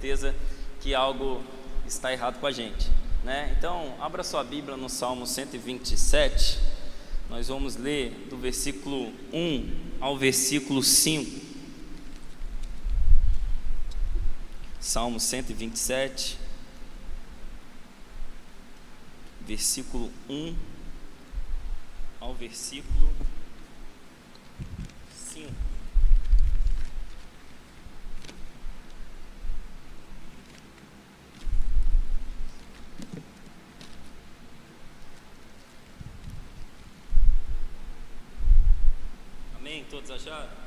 certeza que algo está errado com a gente, né? Então, abra sua Bíblia no Salmo 127. Nós vamos ler do versículo 1 ao versículo 5. Salmo 127, versículo 1 ao versículo 5. Amém? Todos acharam?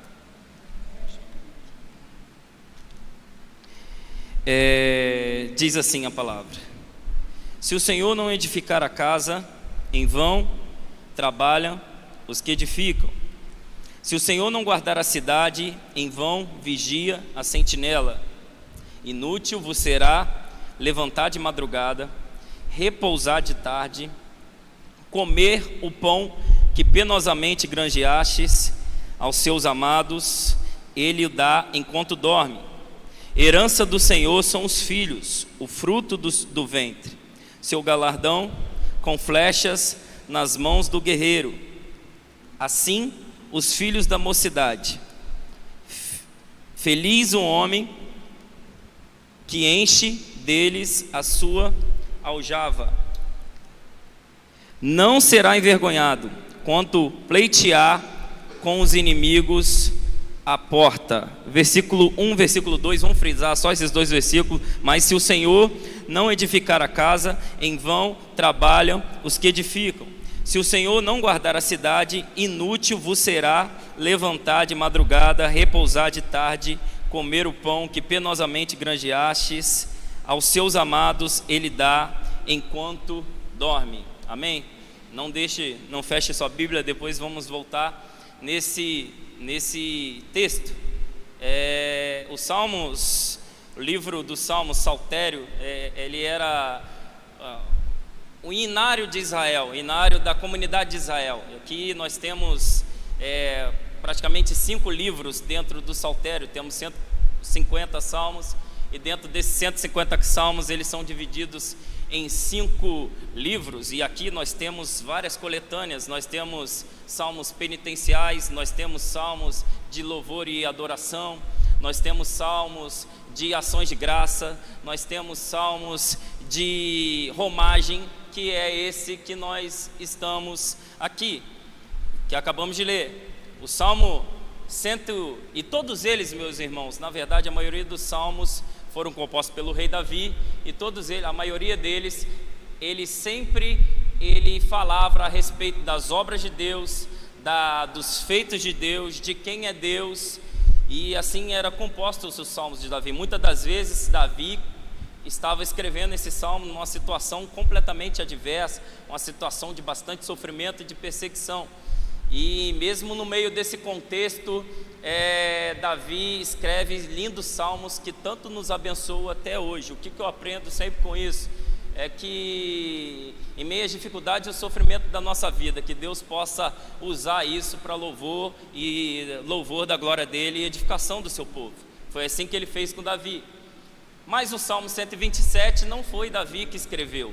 Diz assim a palavra: se o Senhor não edificar a casa, em vão trabalham os que edificam. Se o Senhor não guardar a cidade, em vão vigia a sentinela. Inútil vos será levantar de madrugada, repousar de tarde, comer o pão que penosamente granjeastes aos seus amados, ele o dá enquanto dorme. Herança do Senhor são os filhos, o fruto do ventre. Seu galardão com flechas nas mãos do guerreiro. Assim, os filhos da mocidade. Feliz o homem que enche deles a sua aljava. Não será envergonhado quanto pleitear com os inimigos a porta. Versículo 1, versículo 2, vamos frisar só esses dois versículos. Mas se o Senhor não edificar a casa, em vão trabalham os que edificam. Se o Senhor não guardar a cidade, inútil vos será levantar de madrugada, repousar de tarde, comer o pão que penosamente granjeastes aos seus amados, ele dá enquanto dorme. Amém? Não feche sua Bíblia, depois vamos voltar nesse texto. O livro dos Salmos, Saltério, ele era o inário de Israel, o inário da comunidade de Israel. Aqui nós temos praticamente 5 livros dentro do Saltério, temos 150 salmos, e dentro desses 150 salmos eles são divididos em 5 livros, e aqui nós temos várias coletâneas. Nós temos salmos penitenciais, nós temos salmos de louvor e adoração, nós temos salmos de ações de graça, nós temos salmos de romagem, que é esse que nós estamos aqui, que acabamos de ler. O Salmo 100, e todos eles, meus irmãos, na verdade a maioria dos salmos foram compostos pelo rei Davi, e todos eles, a maioria deles, ele falava a respeito das obras de Deus, dos feitos de Deus, de quem é Deus, e assim era composto os salmos de Davi. Muitas das vezes Davi estava escrevendo esse salmo numa situação completamente adversa, uma situação de bastante sofrimento e de perseguição. E mesmo no meio desse contexto, Davi escreve lindos salmos que tanto nos abençoam até hoje. O que eu aprendo sempre com isso é que em meio às dificuldades e ao sofrimento da nossa vida, que Deus possa usar isso para louvor da glória dele e edificação do seu povo. Foi assim que ele fez com Davi. Mas o Salmo 127 não foi Davi que escreveu,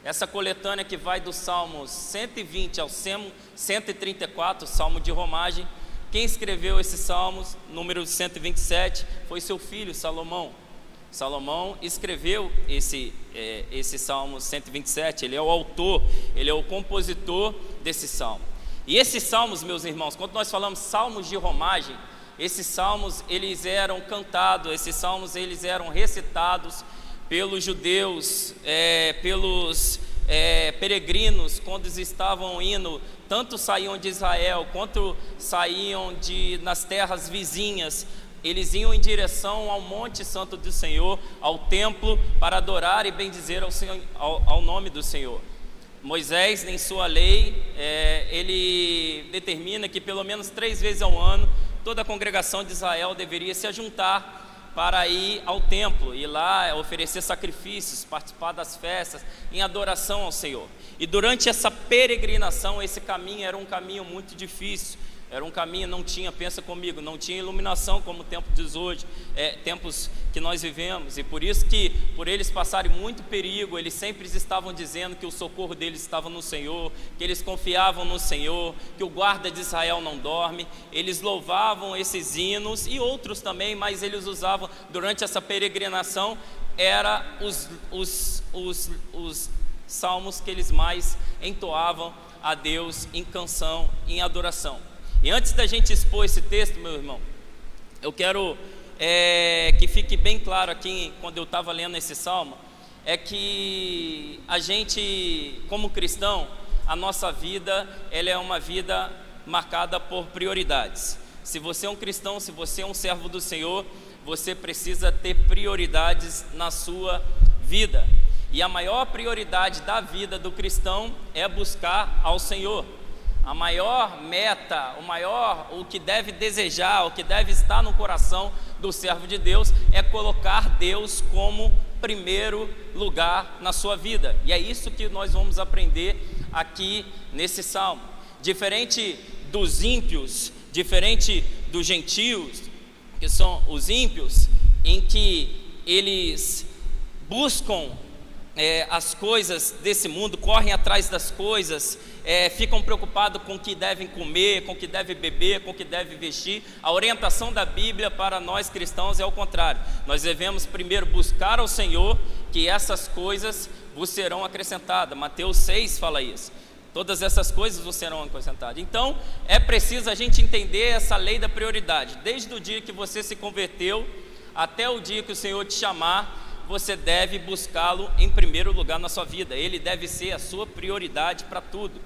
Essa coletânea que vai do Salmo 120 ao 134, Salmo de romagem, quem escreveu esses salmos, número 127, foi seu filho Salomão. Salomão escreveu esse Salmo 127, ele é o autor, ele é o compositor desse salmo. E esses salmos, meus irmãos, quando nós falamos salmos de romagem, esses salmos eles eram cantados, esses salmos eles eram recitados pelos judeus, pelos peregrinos, quando eles estavam indo, tanto saíam de Israel, quanto saíam nas terras vizinhas, eles iam em direção ao Monte Santo do Senhor, ao templo, para adorar e bendizer ao nome do Senhor. Moisés, em sua lei, ele determina que pelo menos 3 vezes ao ano, toda a congregação de Israel deveria se juntar para ir ao templo, ir lá oferecer sacrifícios, participar das festas, em adoração ao Senhor. E durante essa peregrinação, esse caminho era um caminho muito difícil, Era um caminho, não tinha, pensa comigo, não tinha iluminação como tempos hoje, tempos que nós vivemos. E por isso que, por eles passarem muito perigo, eles sempre estavam dizendo que o socorro deles estava no Senhor, que eles confiavam no Senhor, que o guarda de Israel não dorme. Eles louvavam esses hinos e outros também, mas eles usavam durante essa peregrinação, era os salmos que eles mais entoavam a Deus em canção, em adoração. E antes da gente expor esse texto, meu irmão, eu quero que fique bem claro aqui, quando eu estava lendo esse salmo, é que a gente, como cristão, a nossa vida, ela é uma vida marcada por prioridades. Se você é um cristão, se você é um servo do Senhor, você precisa ter prioridades na sua vida. E a maior prioridade da vida do cristão é buscar ao Senhor. A maior meta, o que deve desejar, o que deve estar no coração do servo de Deus é colocar Deus como primeiro lugar na sua vida. E é isso que nós vamos aprender aqui nesse salmo. Diferente dos ímpios, diferente dos gentios, que são os ímpios, em que eles buscam as coisas desse mundo, correm atrás das coisas, ficam preocupados com o que devem comer, com o que devem beber, com o que devem vestir. A orientação da Bíblia para nós cristãos é o contrário. Nós devemos primeiro buscar ao Senhor, que essas coisas vos serão acrescentadas. Mateus 6 fala isso. Todas essas coisas vos serão acrescentadas. Então, é preciso a gente entender essa lei da prioridade. Desde o dia que você se converteu até o dia que o Senhor te chamar, você deve buscá-lo em primeiro lugar na sua vida. Ele deve ser a sua prioridade para tudo.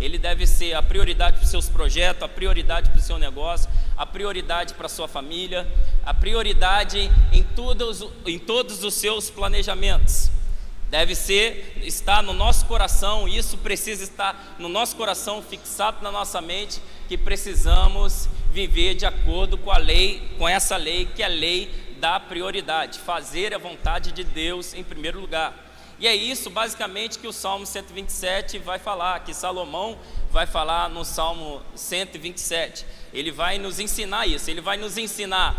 Ele deve ser a prioridade para os seus projetos, a prioridade para o seu negócio, a prioridade para a sua família, a prioridade em todos os seus planejamentos. Deve estar no nosso coração, isso precisa estar no nosso coração, fixado na nossa mente, que precisamos viver de acordo com a lei, com essa lei, que é a lei da prioridade, fazer a vontade de Deus em primeiro lugar. E é isso basicamente que o Salmo 127 vai falar, que Salomão vai falar no Salmo 127. Ele vai nos ensinar isso, ele vai nos ensinar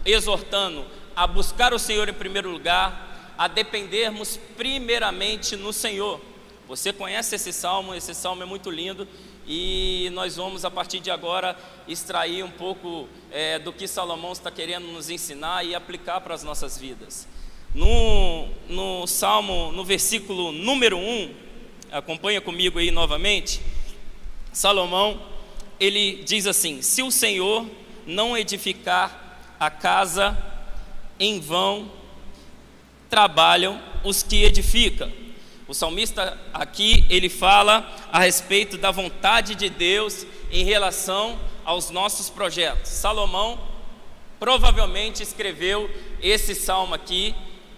exortando a buscar o Senhor em primeiro lugar, a dependermos primeiramente no Senhor. Você conhece esse salmo é muito lindo, e nós vamos a partir de agora extrair um pouco do que Salomão está querendo nos ensinar e aplicar para as nossas vidas. No salmo, no versículo número 1, acompanha comigo aí novamente. Salomão, ele diz assim: se o Senhor não edificar a casa, em vão trabalham os que edificam. O salmista aqui, ele fala a respeito da vontade de Deus em relação aos nossos projetos. Salomão provavelmente escreveu esse salmo aqui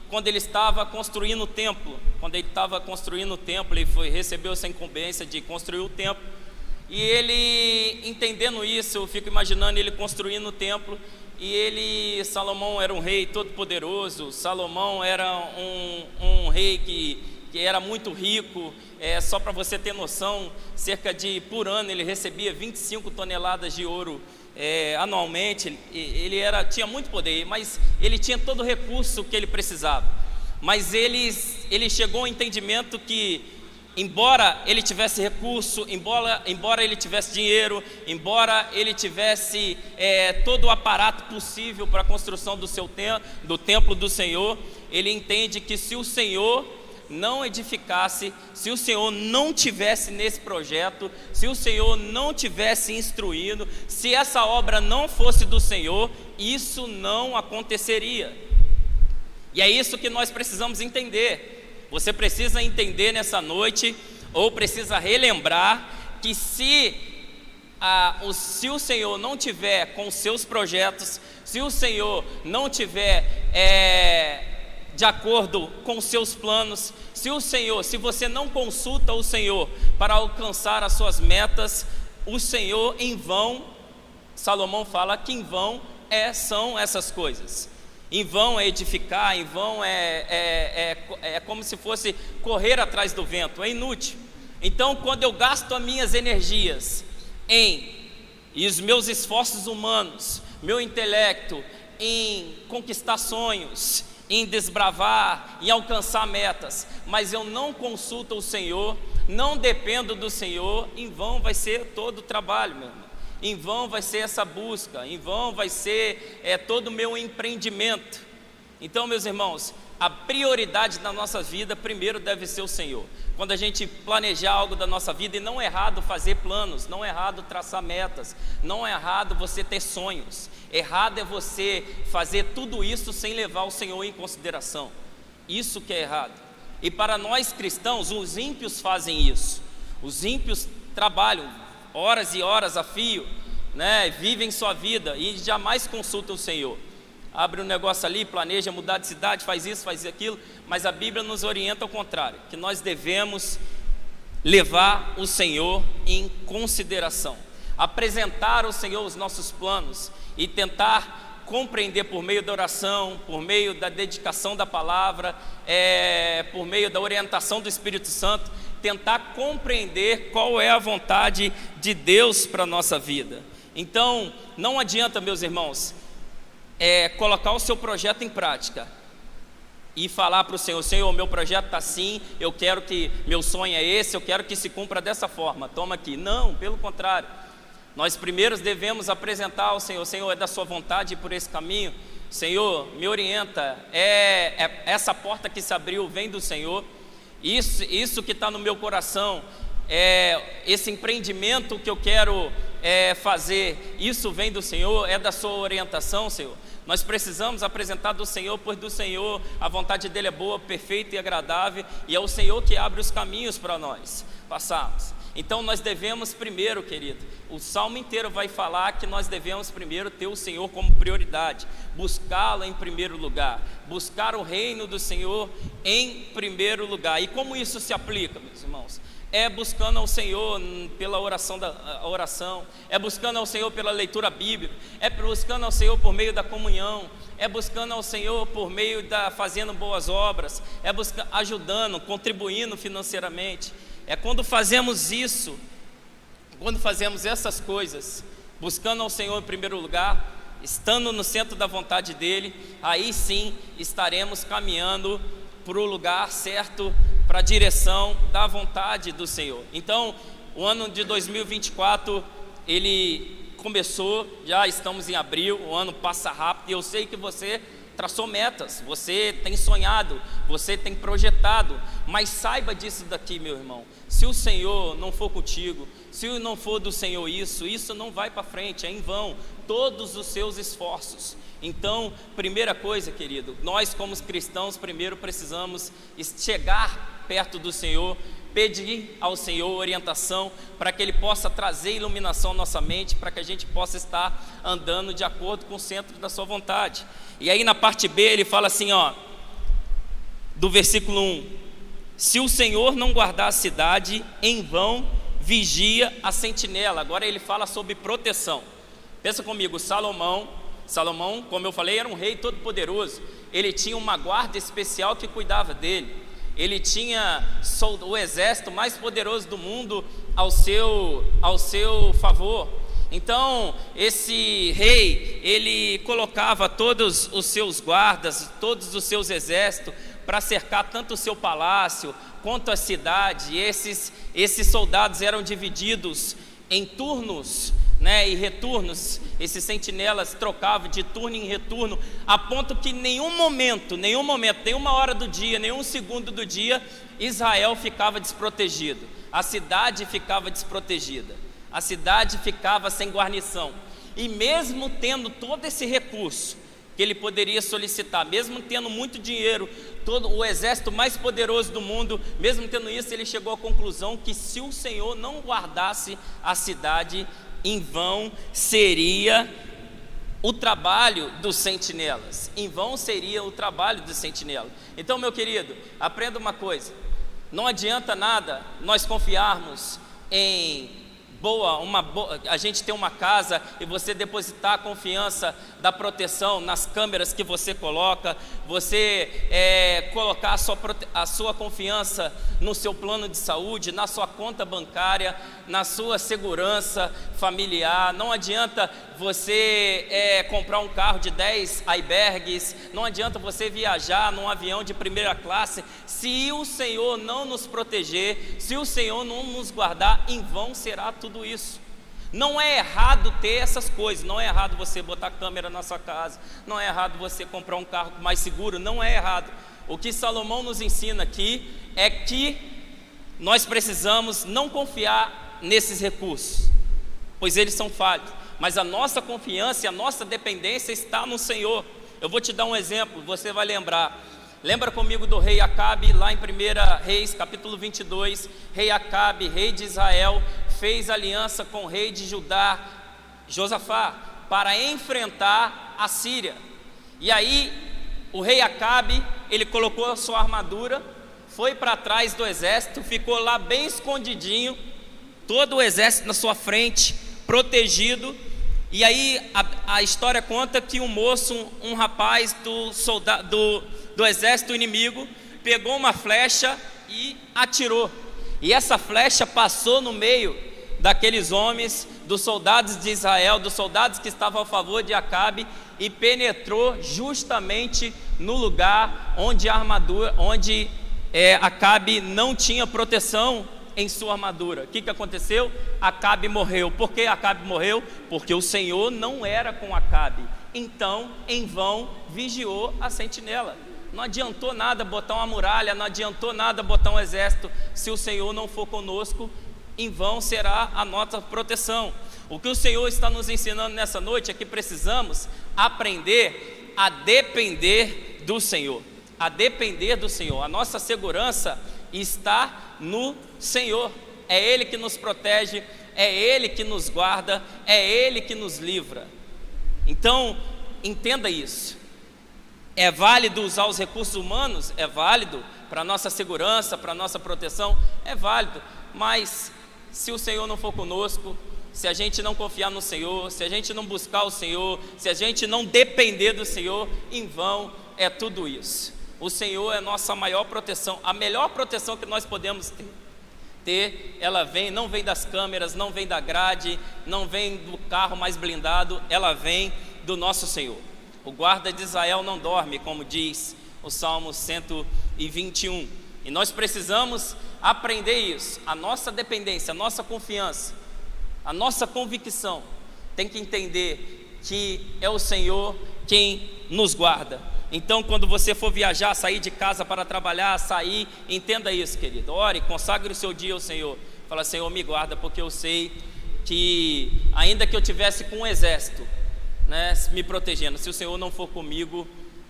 quando ele estava construindo o templo. Quando ele estava construindo o templo, ele recebeu essa incumbência de construir o templo. E ele, entendendo isso, eu fico imaginando ele construindo o templo. E Salomão era um rei todo poderoso. Salomão era um rei que era muito rico. Só para você ter noção, por ano ele recebia 25 toneladas de ouro anualmente. Ele tinha muito poder, mas ele tinha todo o recurso que ele precisava. Mas ele chegou ao entendimento que, embora ele tivesse recurso, embora ele tivesse dinheiro, embora ele tivesse todo o aparato possível para a construção do templo do Senhor, ele entende que se o Senhor não edificasse, se o Senhor não tivesse nesse projeto, se o Senhor não tivesse instruído, se essa obra não fosse do Senhor, isso não aconteceria. E é isso que nós precisamos entender. Você precisa entender nessa noite, ou precisa relembrar, que se o Senhor não tiver com os seus projetos, se o Senhor não tiver de acordo com os seus planos, se você não consulta o Senhor para alcançar as suas metas, o Senhor em vão, Salomão fala que em vão são essas coisas. Em vão é edificar, em vão é como se fosse correr atrás do vento, é inútil. Então, quando eu gasto as minhas energias e os meus esforços humanos, meu intelecto em conquistar sonhos, em desbravar, em alcançar metas, mas eu não consulto o Senhor, não dependo do Senhor, em vão vai ser todo o trabalho, meu irmão. Em vão vai ser essa busca, em vão vai ser todo o meu empreendimento. Então, meus irmãos, a prioridade da nossa vida primeiro deve ser o Senhor. Quando a gente planejar algo da nossa vida, e não é errado fazer planos, não é errado traçar metas, não é errado você ter sonhos, errado é você fazer tudo isso sem levar o Senhor em consideração. Isso que é errado. E para nós cristãos, os ímpios fazem isso. Os ímpios trabalham horas e horas a fio, né? Vivem sua vida e jamais consultam o Senhor. Abre um negócio ali, planeja mudar de cidade, faz isso, faz aquilo, mas a Bíblia nos orienta ao contrário, que nós devemos levar o Senhor em consideração, apresentar ao Senhor os nossos planos e tentar compreender por meio da oração, por meio da dedicação da palavra, por meio da orientação do Espírito Santo, tentar compreender qual é a vontade de Deus para a nossa vida. Então, não adianta, meus irmãos, colocar o seu projeto em prática e falar para o Senhor: Senhor, meu projeto está assim, eu quero que, meu sonho é esse, eu quero que se cumpra dessa forma, toma aqui. Não, pelo contrário, nós primeiro devemos apresentar ao Senhor: Senhor, é da sua vontade ir por esse caminho? Senhor, me orienta, essa porta que se abriu vem do Senhor, isso que está no meu coração, esse empreendimento que eu quero fazer, isso vem do Senhor, é da sua orientação, Senhor. Nós precisamos apresentar do Senhor, pois do Senhor a vontade dele é boa, perfeita e agradável, e é o Senhor que abre os caminhos para nós passarmos. Então nós devemos primeiro, querido, o salmo inteiro vai falar que nós devemos primeiro ter o Senhor como prioridade, buscá-lo em primeiro lugar, buscar o reino do Senhor em primeiro lugar. E como isso se aplica, meus irmãos? Buscando ao Senhor pela oração, buscando ao Senhor pela leitura bíblica, buscando ao Senhor por meio da comunhão, buscando ao Senhor por meio fazendo boas obras, ajudando, contribuindo financeiramente. Quando fazemos isso, quando fazemos essas coisas, buscando ao Senhor em primeiro lugar, estando no centro da vontade dEle, aí sim estaremos caminhando para o lugar certo, para a direção da vontade do Senhor. Então, o ano de 2024, ele começou, já estamos em abril, o ano passa rápido, e eu sei que você traçou metas, você tem sonhado, você tem projetado, mas saiba disso daqui, meu irmão: se o Senhor não for contigo, se não for do Senhor isso não vai para frente, é em vão todos os seus esforços. Então, primeira coisa, querido, nós como cristãos primeiro precisamos chegar perto do Senhor, pedir ao Senhor orientação para que Ele possa trazer iluminação à nossa mente, para que a gente possa estar andando de acordo com o centro da sua vontade. E aí na parte B ele fala assim, do versículo 1: se o Senhor não guardar a cidade, em vão vigia a sentinela. Agora ele fala sobre proteção. Pensa comigo, Salomão, como eu falei, era um rei todo poderoso. Ele tinha uma guarda especial que cuidava dele. Ele tinha o exército mais poderoso do mundo ao seu favor. Então esse rei, ele colocava todos os seus guardas, todos os seus exércitos para cercar tanto o seu palácio quanto a cidade. Esses soldados eram divididos em turnos, e retornos. Esses sentinelas trocavam de turno em retorno, a ponto que nenhum momento, nenhuma hora do dia, nenhum segundo do dia, Israel ficava desprotegido, a cidade ficava desprotegida, a cidade ficava sem guarnição. E mesmo tendo todo esse recurso que ele poderia solicitar, mesmo tendo muito dinheiro, todo o exército mais poderoso do mundo, mesmo tendo isso, ele chegou à conclusão que se o Senhor não guardasse a cidade, em vão seria o trabalho dos sentinelas, em vão seria o trabalho dos sentinelas. Então, meu querido, aprenda uma coisa: não adianta nada nós confiarmos em a gente ter uma casa e você depositar a confiança da proteção nas câmeras que você coloca, você colocar a sua confiança no seu plano de saúde, na sua conta bancária, na sua segurança familiar. Não adianta você comprar um carro de 10 icebergs, não adianta você viajar num avião de primeira classe, se o Senhor não nos proteger, se o Senhor não nos guardar, em vão será tudo isso. Não é errado ter essas coisas, não é errado você botar câmera na sua casa, não é errado você comprar um carro mais seguro, não é errado. O que Salomão nos ensina aqui é que nós precisamos não confiar nesses recursos, pois eles são falhos, mas a nossa confiança e a nossa dependência está no Senhor. Eu vou te dar um exemplo, você vai lembrar. Lembra comigo do rei Acabe, lá em 1 Reis, capítulo 22, rei Acabe, rei de Israel, fez aliança com o rei de Judá, Josafá, para enfrentar a Síria. E aí, o rei Acabe, ele colocou a sua armadura, foi para trás do exército, ficou lá bem escondidinho, todo o exército na sua frente, protegido. E aí, a história conta que um moço, um rapaz do exército inimigo, pegou uma flecha e atirou, e essa flecha passou no meio daqueles homens, dos soldados de Israel, dos soldados que estavam a favor de Acabe, e penetrou justamente no lugar onde Acabe não tinha proteção em sua armadura. O que aconteceu? Acabe morreu. Por que Acabe morreu? Porque o Senhor não era com Acabe, então em vão vigiou a sentinela. Não adiantou nada botar uma muralha, não adiantou nada botar um exército, se o Senhor não for conosco, em vão será a nossa proteção. O que o Senhor está nos ensinando nessa noite é que precisamos aprender a depender do Senhor, a depender do Senhor. A nossa segurança está no Senhor, é Ele que nos protege, é Ele que nos guarda, é Ele que nos livra. Então, entenda isso. É válido usar os recursos humanos? É válido para a nossa segurança, para a nossa proteção? É válido, mas se o Senhor não for conosco, se a gente não confiar no Senhor, se a gente não buscar o Senhor, se a gente não depender do Senhor, em vão é tudo isso. O Senhor é nossa maior proteção, a melhor proteção que nós podemos ter, ela não vem das câmeras, não vem da grade, não vem do carro mais blindado, ela vem do nosso Senhor. O guarda de Israel não dorme, como diz o Salmo 121. E nós precisamos aprender isso. A nossa dependência, a nossa confiança, a nossa convicção tem que entender que é o Senhor quem nos guarda. Então, quando você for viajar, sair de casa para trabalhar, entenda isso, querido. Ore, consagre o seu dia ao Senhor. Fala: Senhor, me guarda, porque eu sei que ainda que eu tivesse com um exército, me protegendo, se o Senhor não for comigo,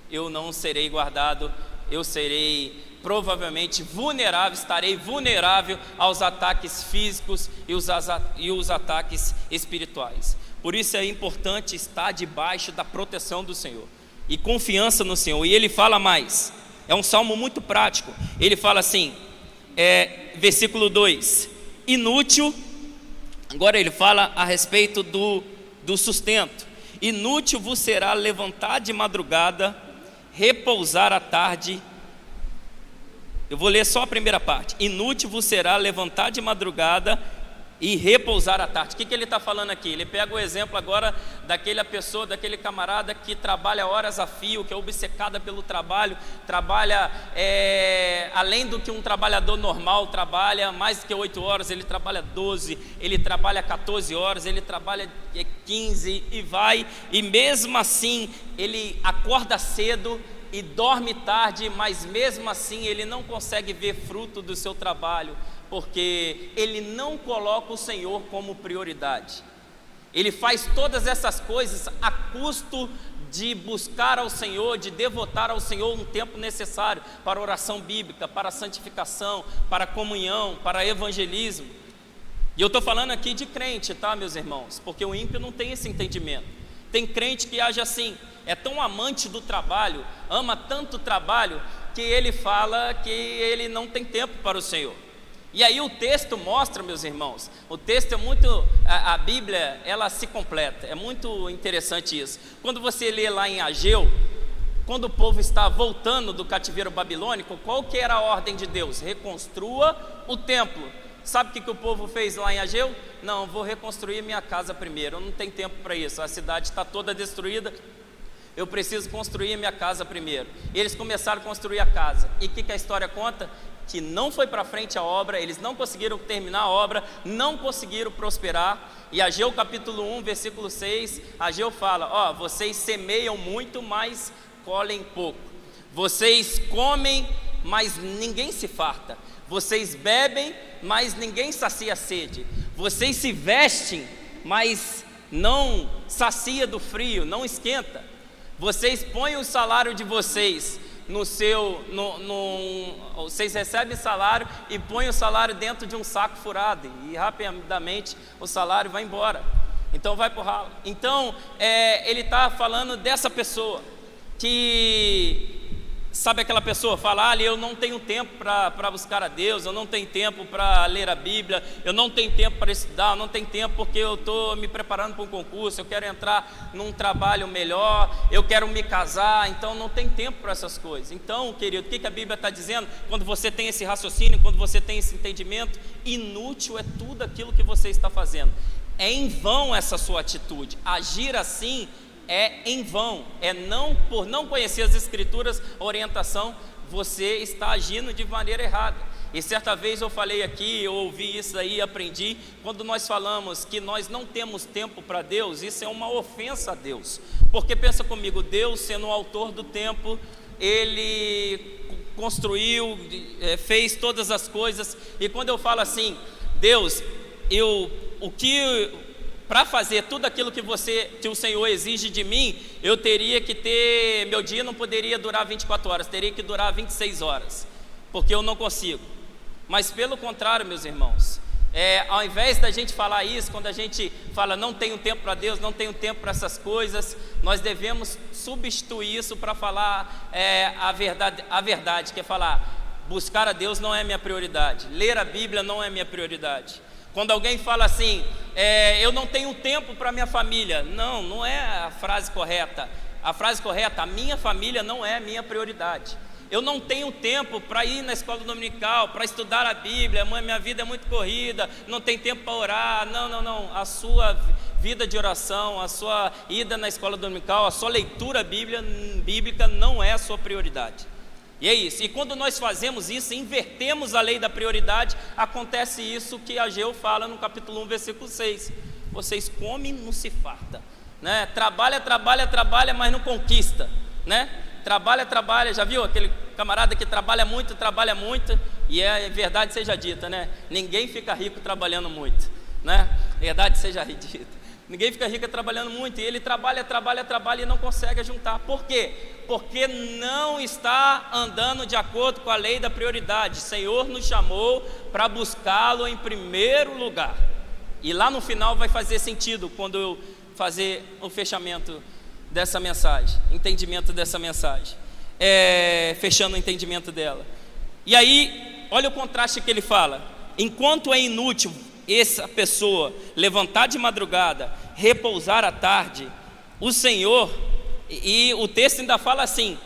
eu não serei guardado, eu serei provavelmente vulnerável, estarei vulnerável aos ataques físicos e os ataques espirituais. Por isso é importante estar debaixo da proteção do Senhor e confiança no Senhor. E ele fala mais, é um salmo muito prático. Ele fala assim, versículo 2: inútil. Agora ele fala a respeito do sustento. Inútil vos será levantar de madrugada, repousar à tarde. Eu vou ler só a primeira parte. Inútil vos será levantar de madrugada e repousar à tarde. O que ele está falando aqui? Ele pega o exemplo agora daquela pessoa, daquele camarada que trabalha horas a fio, que é obcecada pelo trabalho, trabalha além do que um trabalhador normal trabalha, mais do que 8 horas, ele trabalha 12, ele trabalha 14 horas, ele trabalha 15 e vai, e mesmo assim ele acorda cedo e dorme tarde, mas mesmo assim ele não consegue ver fruto do seu trabalho, porque ele não coloca o Senhor como prioridade. Ele faz todas essas coisas a custo de buscar ao Senhor, de devotar ao Senhor um tempo necessário para oração bíblica, para santificação, para comunhão, para evangelismo. E eu estou falando aqui de crente, tá, meus irmãos? Porque o ímpio não tem esse entendimento. Tem crente que age assim, é tão amante do trabalho, ama tanto o trabalho, que ele fala que ele não tem tempo para o Senhor. E aí o texto mostra, meus irmãos, o texto é muito, a Bíblia, ela se completa, é muito interessante isso. Quando você lê lá em Ageu, quando o povo está voltando do cativeiro babilônico, qual que era a ordem de Deus? Reconstrua o templo. Sabe o que o povo fez lá em Ageu? Não, vou reconstruir minha casa primeiro, eu não tenho tempo para isso, a cidade está toda destruída, eu preciso construir minha casa primeiro. E eles começaram a construir a casa, e o que a história conta? Que não foi para frente a obra, eles não conseguiram terminar a obra, não conseguiram prosperar. E Ageu capítulo 1, versículo 6, Ageu fala, vocês semeiam muito, mas colhem pouco. Vocês comem, mas ninguém se farta. Vocês bebem, mas ninguém sacia a sede. Vocês se vestem, mas não sacia do frio, não esquenta. Vocês põem o salário de vocês vocês recebem salário e põem o salário dentro de um saco furado, e rapidamente o salário vai embora, então vai para o ralo. Então ele está falando dessa pessoa que, sabe aquela pessoa, fala, eu não tenho tempo para buscar a Deus, eu não tenho tempo para ler a Bíblia, eu não tenho tempo para estudar, eu não tenho tempo porque eu estou me preparando para um concurso, eu quero entrar num trabalho melhor, eu quero me casar, então não tem tempo para essas coisas. Então, querido, o que a Bíblia está dizendo? Quando você tem esse raciocínio, quando você tem esse entendimento, inútil é tudo aquilo que você está fazendo, é em vão essa sua atitude, agir assim é em vão, por não conhecer as Escrituras, a orientação, você está agindo de maneira errada. E certa vez eu falei aqui, eu ouvi isso aí, aprendi, quando nós falamos que nós não temos tempo para Deus, isso é uma ofensa a Deus, porque pensa comigo, Deus sendo o autor do tempo, Ele construiu, fez todas as coisas, e quando eu falo assim, Deus, para fazer tudo aquilo que o Senhor exige de mim, eu teria que ter, meu dia não poderia durar 24 horas, teria que durar 26 horas, porque eu não consigo. Mas pelo contrário, meus irmãos, ao invés da gente falar isso, quando a gente fala não tenho tempo para Deus, não tenho tempo para essas coisas, nós devemos substituir isso para falar a verdade, que é falar, buscar a Deus não é minha prioridade, ler a Bíblia não é minha prioridade. Quando alguém fala assim, eu não tenho tempo para minha família, não é a frase correta. A frase correta, a minha família não é a minha prioridade. Eu não tenho tempo para ir na escola dominical, para estudar a Bíblia, minha vida é muito corrida, não tem tempo para orar. Não, a sua vida de oração, a sua ida na escola dominical, a sua leitura bíblica não é a sua prioridade. E é isso, e quando nós fazemos isso, invertemos a lei da prioridade, acontece isso que Ageu fala no capítulo 1, versículo 6, vocês comem e não se farta, né? Trabalha, mas não conquista, né? Trabalha, já viu aquele camarada que trabalha muito, e verdade seja dita, né? Ninguém fica rico trabalhando muito, né? Verdade seja dita. Ninguém fica rico trabalhando muito, e ele trabalha e não consegue juntar. Por quê? Porque não está andando de acordo com a lei da prioridade. O Senhor nos chamou para buscá-lo em primeiro lugar. E lá no final vai fazer sentido quando eu fazer o fechamento dessa mensagem, entendimento dessa mensagem, fechando o entendimento dela. E aí, olha o contraste que ele fala: enquanto é inútil essa pessoa levantar de madrugada, repousar à tarde, o Senhor, e o texto ainda fala assim,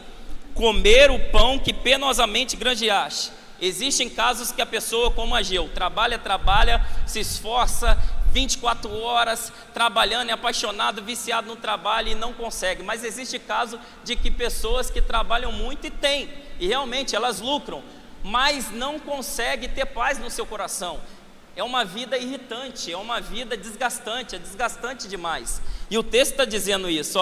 comer o pão que penosamente granjeaste. Existem casos que a pessoa, como Ageu, trabalha, se esforça 24 horas trabalhando, é apaixonado, viciado no trabalho e não consegue. Mas existe caso de que pessoas que trabalham muito e realmente elas lucram, mas não conseguem ter paz no seu coração. É uma vida irritante, é uma vida desgastante, é desgastante demais. E o texto está dizendo isso,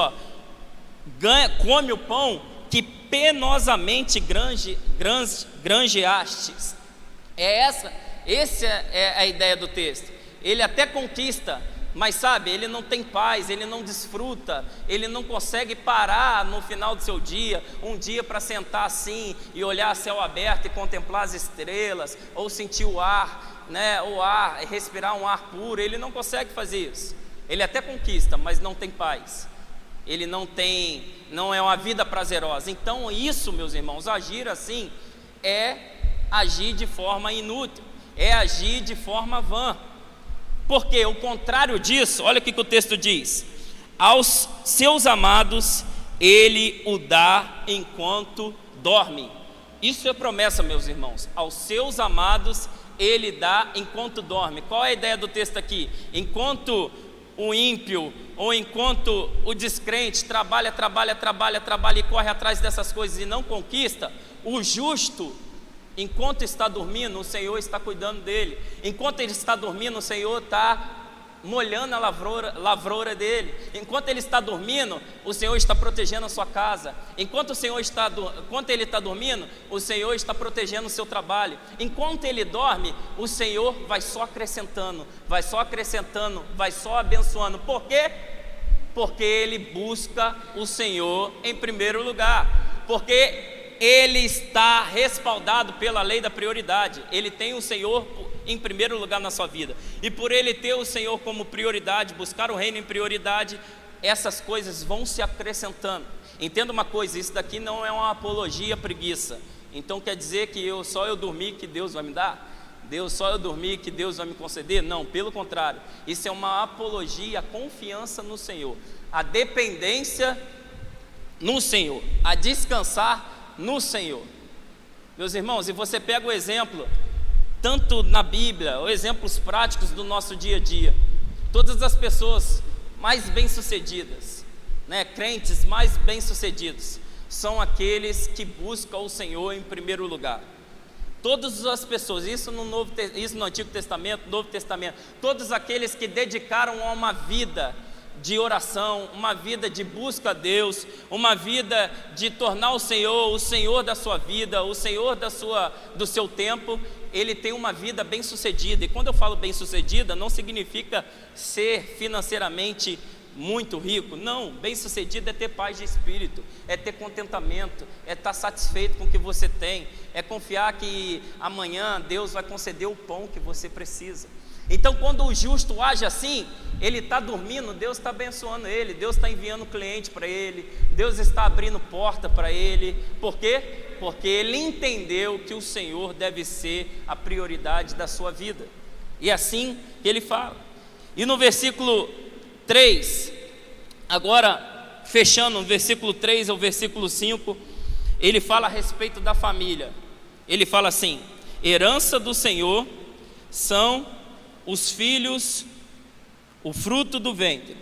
come o pão que penosamente granjeastes. Essa é a ideia do texto. Ele até conquista, mas sabe, ele não tem paz, ele não desfruta, ele não consegue parar no final do seu dia, um dia para sentar assim e olhar céu aberto e contemplar as estrelas, ou sentir o ar, né, respirar um ar puro. Ele não consegue fazer isso. Ele até conquista, mas não tem paz. Ele não é uma vida prazerosa. Então isso, meus irmãos, agir assim é agir de forma inútil. é agir de forma vã. Porque o contrário disso, olha o que o texto diz: aos seus amados ele o dá enquanto dorme. Isso é promessa, meus irmãos. Aos seus amados ele dá enquanto dorme. Qual é a ideia do texto aqui? Enquanto o ímpio ou enquanto o descrente trabalha e corre atrás dessas coisas e não conquista, o justo, enquanto está dormindo, o Senhor está cuidando dele. Enquanto ele está dormindo, o Senhor está molhando a lavoura dele. Enquanto ele está dormindo, o Senhor está protegendo a sua casa. Enquanto ele está dormindo, o Senhor está protegendo o seu trabalho. Enquanto ele dorme, o Senhor vai só acrescentando, vai só abençoando. Por quê? Porque ele busca o Senhor em primeiro lugar. Porque ele está respaldado pela lei da prioridade. Ele tem o Senhor em primeiro lugar na sua vida, e por ele ter o Senhor como prioridade, buscar o reino em prioridade, essas coisas vão se acrescentando. Entenda uma coisa, isso daqui não é uma apologia à preguiça. Então quer dizer que só eu dormir que Deus vai me dar? Só eu dormir que Deus vai me conceder? Não, pelo contrário, isso é uma apologia à confiança no Senhor, a dependência no Senhor, a descansar no Senhor. Meus irmãos, e você pega o exemplo tanto na Bíblia, ou exemplos práticos do nosso dia a dia, todas as pessoas mais bem-sucedidas, crentes mais bem-sucedidos, são aqueles que buscam o Senhor em primeiro lugar. Todas as pessoas, isso no Antigo Testamento, Novo Testamento, todos aqueles que dedicaram a uma vida de oração, uma vida de busca a Deus, uma vida de tornar o Senhor da sua vida, o Senhor do seu tempo, ele tem uma vida bem-sucedida. E quando eu falo bem-sucedida, não significa ser financeiramente muito rico. Não, bem-sucedido é ter paz de espírito, é ter contentamento, é estar satisfeito com o que você tem, é confiar que amanhã Deus vai conceder o pão que você precisa. Então quando o justo age assim, ele está dormindo, Deus está abençoando ele, Deus está enviando cliente para ele, Deus está abrindo porta para ele. Por quê? Porque ele entendeu que o Senhor deve ser a prioridade da sua vida. E assim que ele fala. E no versículo 3, agora fechando o versículo 3 ao versículo 5, ele fala a respeito da família. Ele fala assim: herança do Senhor são os filhos, o fruto do ventre,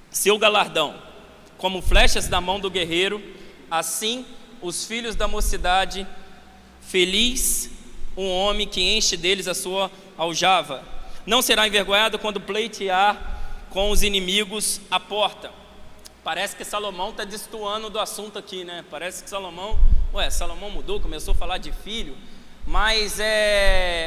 seu galardão, como flechas da mão do guerreiro, assim os filhos da mocidade. Feliz um homem que enche deles a sua aljava, não será envergonhado quando pleitear com os inimigos à porta. Parece que Salomão está destoando do assunto aqui, Parece que Salomão mudou, começou a falar de filho. Mas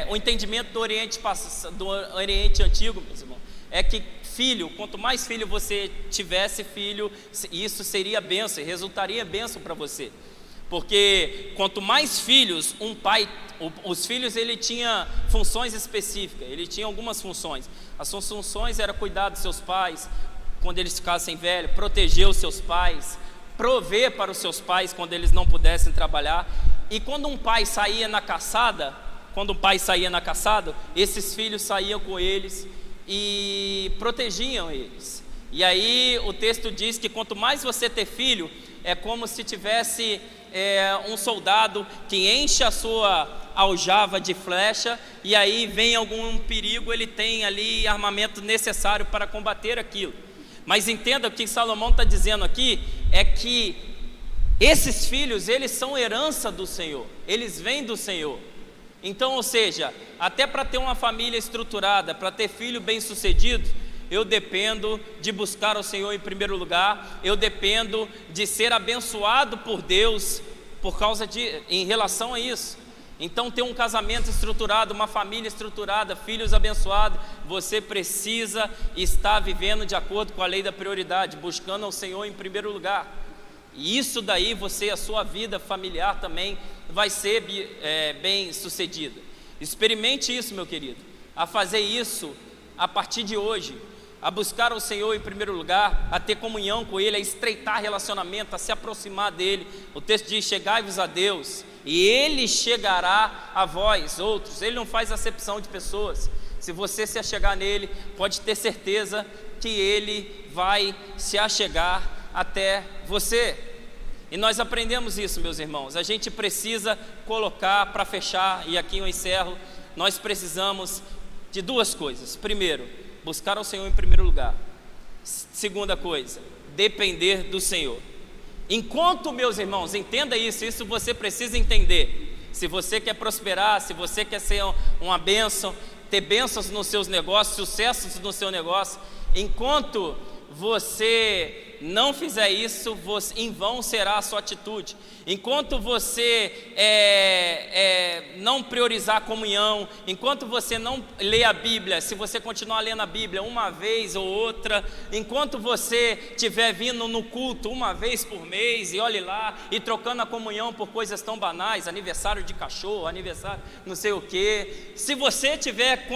o entendimento do Oriente Antigo, meus irmãos, é que filho, quanto mais filho você tivesse, filho, isso seria bênção, resultaria bênção para você. Porque quanto mais filhos um pai, os filhos, ele tinha funções específicas, ele tinha algumas funções. As suas funções eram cuidar dos seus pais quando eles ficassem velhos, proteger os seus pais, prover para os seus pais quando eles não pudessem trabalhar. E quando um pai saía na caçada, esses filhos saíam com eles e protegiam eles. E aí o texto diz que quanto mais você ter filho, é como se tivesse um soldado que enche a sua aljava de flecha, e aí vem algum perigo, ele tem ali armamento necessário para combater aquilo. Mas entenda o que Salomão está dizendo aqui, é que esses filhos, eles são herança do Senhor, eles vêm do Senhor. Então, ou seja, até para ter uma família estruturada, para ter filho bem-sucedido, eu dependo de buscar o Senhor em primeiro lugar, eu dependo de ser abençoado por Deus em relação a isso. Então, ter um casamento estruturado, uma família estruturada, filhos abençoados, você precisa estar vivendo de acordo com a lei da prioridade, buscando ao Senhor em primeiro lugar. E isso daí, a sua vida familiar também vai ser bem sucedida. Experimente isso, meu querido, a fazer isso a partir de hoje, a buscar o Senhor em primeiro lugar, a ter comunhão com Ele, a estreitar relacionamento, a se aproximar dEle. O texto diz: chegai-vos a Deus, e Ele chegará a vós, outros. Ele não faz acepção de pessoas. Se você se achegar nele, pode ter certeza que Ele vai se achegar até você. E nós aprendemos isso, meus irmãos. A gente precisa colocar, para fechar, e aqui eu encerro, nós precisamos de duas coisas. Primeiro, buscar ao Senhor em primeiro lugar. Segunda coisa, depender do Senhor. Enquanto, meus irmãos, entenda isso você precisa entender. Se você quer prosperar, se você quer ser uma bênção, ter bênçãos nos seus negócios, sucessos no seu negócio, enquanto você não fizer isso, em vão será a sua atitude. Enquanto você não priorizar a comunhão, enquanto você não ler a Bíblia, se você continuar lendo a Bíblia uma vez ou outra, enquanto você estiver vindo no culto uma vez por mês, e olhe lá, e trocando a comunhão por coisas tão banais, aniversário de cachorro, aniversário não sei o que, se você estiver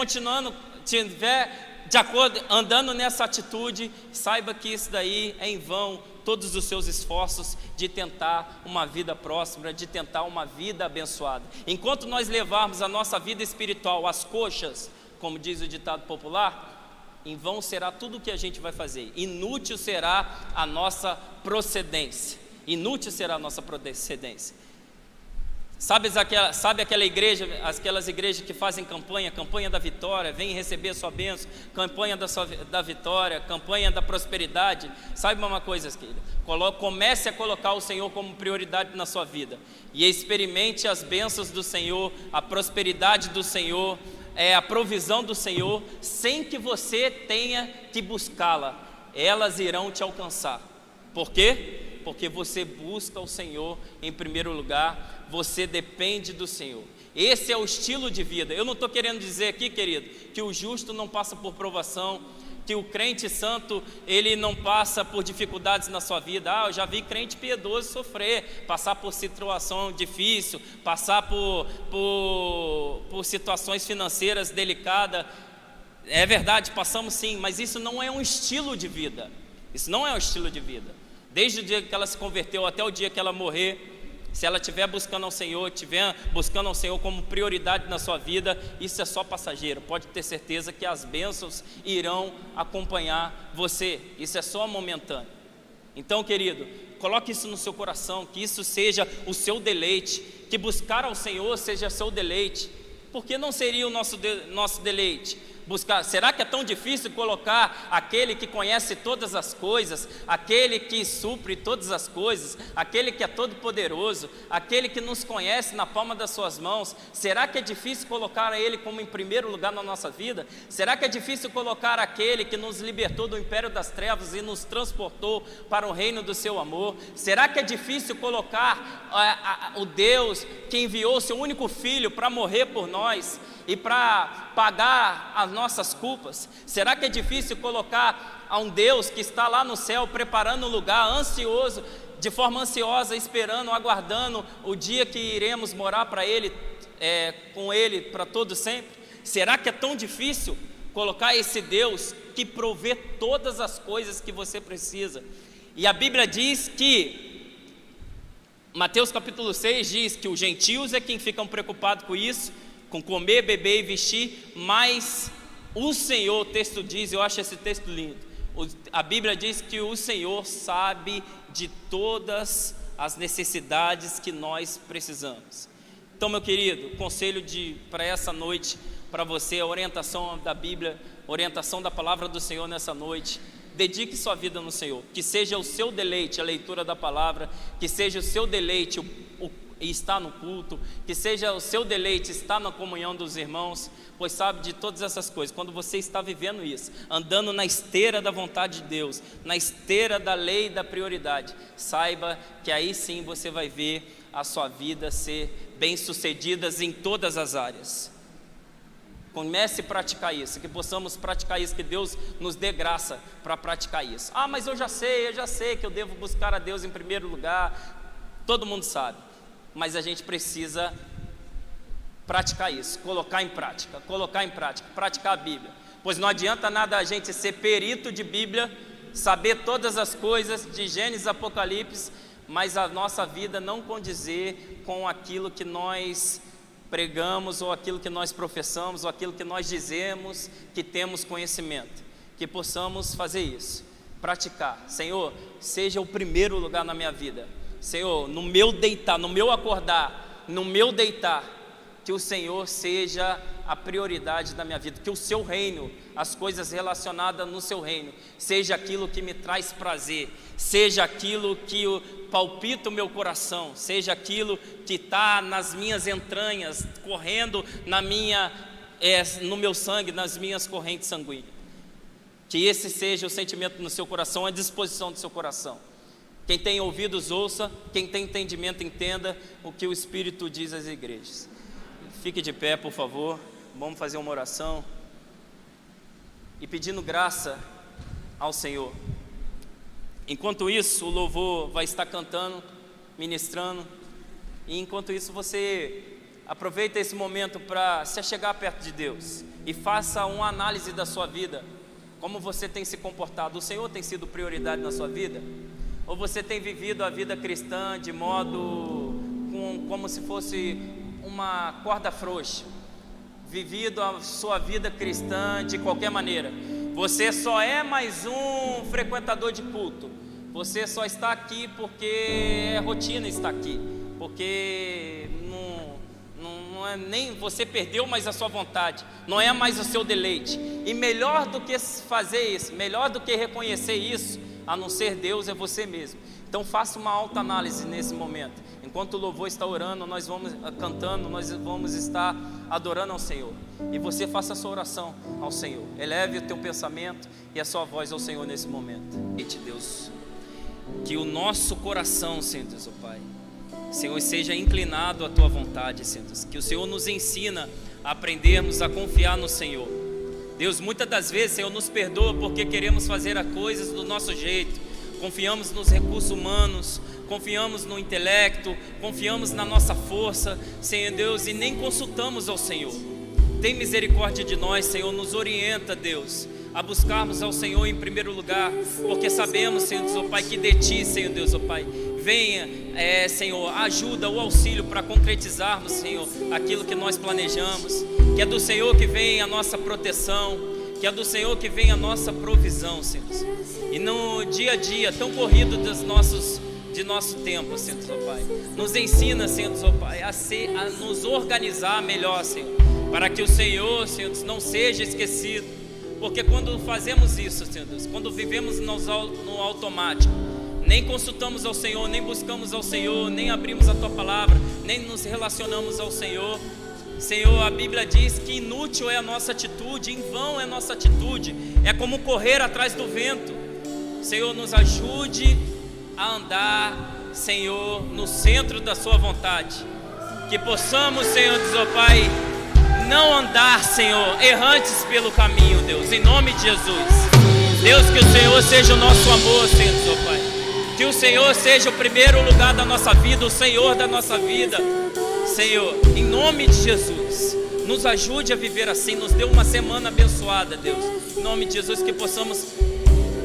de acordo, andando nessa atitude, saiba que isso daí é em vão, todos os seus esforços de tentar uma vida próspera, de tentar uma vida abençoada. Enquanto nós levarmos a nossa vida espiritual às coxas, como diz o ditado popular, em vão será tudo o que a gente vai fazer, inútil será a nossa procedência, inútil será a nossa procedência. Sabe aquela igreja, aquelas igrejas que fazem campanha da vitória, vem receber a sua bênção, campanha da vitória, campanha da prosperidade? Sabe uma coisa, querida? Comece a colocar o Senhor como prioridade na sua vida e experimente as bênçãos do Senhor, a prosperidade do Senhor, a provisão do Senhor, sem que você tenha que buscá-la, elas irão te alcançar. Por quê? Porque você busca o Senhor em primeiro lugar, você depende do Senhor. Esse é o estilo de vida. Eu não estou querendo dizer aqui, querido, que o justo não passa por provação, que o crente santo, ele não passa por dificuldades na sua vida. Eu já vi crente piedoso sofrer, passar por situação difícil, passar por situações financeiras delicadas. É verdade, passamos sim, mas isso não é um estilo de vida. Isso não é um estilo de vida. Desde o dia que ela se converteu até o dia que ela morrer, se ela estiver buscando ao Senhor, estiver buscando ao Senhor como prioridade na sua vida, isso é só passageiro. Pode ter certeza que as bênçãos irão acompanhar você. Isso é só momentâneo. Então, querido, coloque isso no seu coração, que isso seja o seu deleite, que buscar ao Senhor seja seu deleite. Por que não seria o nosso deleite? Será que é tão difícil colocar aquele que conhece todas as coisas, aquele que supre todas as coisas, aquele que é todo poderoso, aquele que nos conhece na palma das suas mãos? Será que é difícil colocar ele como em primeiro lugar na nossa vida? Será que é difícil colocar aquele que nos libertou do império das trevas e nos transportou para o reino do seu amor? Será que é difícil colocar o Deus que enviou o seu único filho para morrer por nós e para pagar as nossas culpas? Será que é difícil colocar a um Deus que está lá no céu preparando um lugar, ansioso, de forma ansiosa, esperando, aguardando o dia que iremos morar com Ele para todo sempre? Será que é tão difícil colocar esse Deus que provê todas as coisas que você precisa? E a Bíblia diz que, Mateus capítulo 6 diz que os gentios é quem ficam preocupados com isso, com comer, beber e vestir, mas o Senhor, o texto diz, eu acho esse texto lindo, a Bíblia diz que o Senhor sabe de todas as necessidades que nós precisamos. Então, meu querido, conselho para essa noite, para você, a orientação da Bíblia, orientação da palavra do Senhor nessa noite: dedique sua vida no Senhor, que seja o seu deleite a leitura da palavra, que seja o seu deleite e estar no culto, que seja o seu deleite estar na comunhão dos irmãos, pois sabe de todas essas coisas. Quando você está vivendo isso, andando na esteira da vontade de Deus, na esteira da lei e da prioridade, saiba que aí sim você vai ver a sua vida ser bem-sucedida em todas as áreas. Comece a praticar isso, que possamos praticar isso, que Deus nos dê graça para praticar isso. Mas eu já sei que eu devo buscar a Deus em primeiro lugar. Todo mundo sabe. Mas a gente precisa praticar isso, colocar em prática, praticar a Bíblia. Pois não adianta nada a gente ser perito de Bíblia, saber todas as coisas de Gênesis, Apocalipse, mas a nossa vida não condizer com aquilo que nós pregamos, ou aquilo que nós professamos, ou aquilo que nós dizemos que temos conhecimento. Que possamos fazer isso, praticar. Senhor, seja o primeiro lugar na minha vida. Senhor, no meu deitar, no meu acordar, no meu deitar, que o Senhor seja a prioridade da minha vida, que o seu reino, as coisas relacionadas no seu reino, seja aquilo que me traz prazer, seja aquilo que palpita o meu coração, seja aquilo que está nas minhas entranhas, correndo no meu sangue, nas minhas correntes sanguíneas. Que esse seja o sentimento no seu coração, a disposição do seu coração. Quem tem ouvidos ouça, quem tem entendimento entenda o que o Espírito diz às igrejas. Fique de pé, por favor. Vamos fazer uma oração e pedindo graça ao Senhor. Enquanto isso, o louvor vai estar cantando, ministrando, e enquanto isso você aproveita esse momento para se achegar perto de Deus e faça uma análise da sua vida. Como você tem se comportado? O Senhor tem sido prioridade na sua vida? Ou você tem vivido a vida cristã de modo como se fosse uma corda frouxa? Vivido a sua vida cristã de qualquer maneira? Você só é mais um frequentador de culto. Você só está aqui porque é rotina estar aqui. Porque não é nem você perdeu mais a sua vontade, não é mais o seu deleite. E melhor do que fazer isso, melhor do que reconhecer isso, a não ser Deus, é você mesmo. Então faça uma autoanálise nesse momento. Enquanto o louvor está orando, nós vamos cantando, nós vamos estar adorando ao Senhor. E você faça a sua oração ao Senhor. Eleve o teu pensamento e a sua voz ao Senhor nesse momento. Deus, que o nosso coração, Senhor Deus, ó Pai, Senhor, seja inclinado à tua vontade, Senhor Deus. Que o Senhor nos ensina a aprendermos a confiar no Senhor. Deus, muitas das vezes, Senhor, nos perdoa porque queremos fazer as coisas do nosso jeito. Confiamos nos recursos humanos, confiamos no intelecto, confiamos na nossa força, Senhor Deus, e nem consultamos ao Senhor. Tem misericórdia de nós, Senhor, nos orienta, Deus, a buscarmos ao Senhor em primeiro lugar, porque sabemos, Senhor Deus, ó Pai, que de Ti, Senhor Deus, ó Pai, venha, Senhor, ajuda, o auxílio para concretizarmos, Senhor, aquilo que nós planejamos. Que é do Senhor que vem a nossa proteção, que é do Senhor que vem a nossa provisão, Senhor. E no dia a dia tão corrido de nosso tempo, Senhor, ó Pai, nos ensina, Senhor, ó Pai, a nos organizar melhor, Senhor, para que o Senhor, Senhor, não seja esquecido. Porque quando fazemos isso, Senhor Deus, quando vivemos no automático, nem consultamos ao Senhor, nem buscamos ao Senhor, nem abrimos a Tua palavra, nem nos relacionamos ao Senhor, Senhor, a Bíblia diz que inútil é a nossa atitude, em vão é a nossa atitude, é como correr atrás do vento. Senhor, nos ajude a andar, Senhor, no centro da Sua vontade. Que possamos, Senhor Deus, ó Pai, não andar, Senhor, errantes pelo caminho, Deus, em nome de Jesus. Deus, que o Senhor seja o nosso amor, Senhor Deus, ó Pai. Que o Senhor seja o primeiro lugar da nossa vida, o Senhor da nossa vida. Senhor, em nome de Jesus, nos ajude a viver assim, nos dê uma semana abençoada, Deus. Em nome de Jesus, que possamos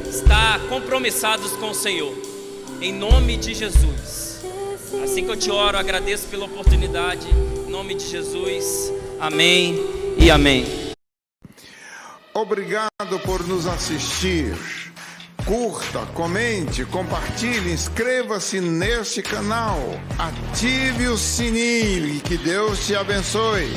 estar compromissados com o Senhor, em nome de Jesus. Assim que eu te oro, agradeço pela oportunidade, em nome de Jesus, amém e amém. Obrigado por nos assistir. Curta, comente, compartilhe, inscreva-se neste canal, ative o sininho e que Deus te abençoe.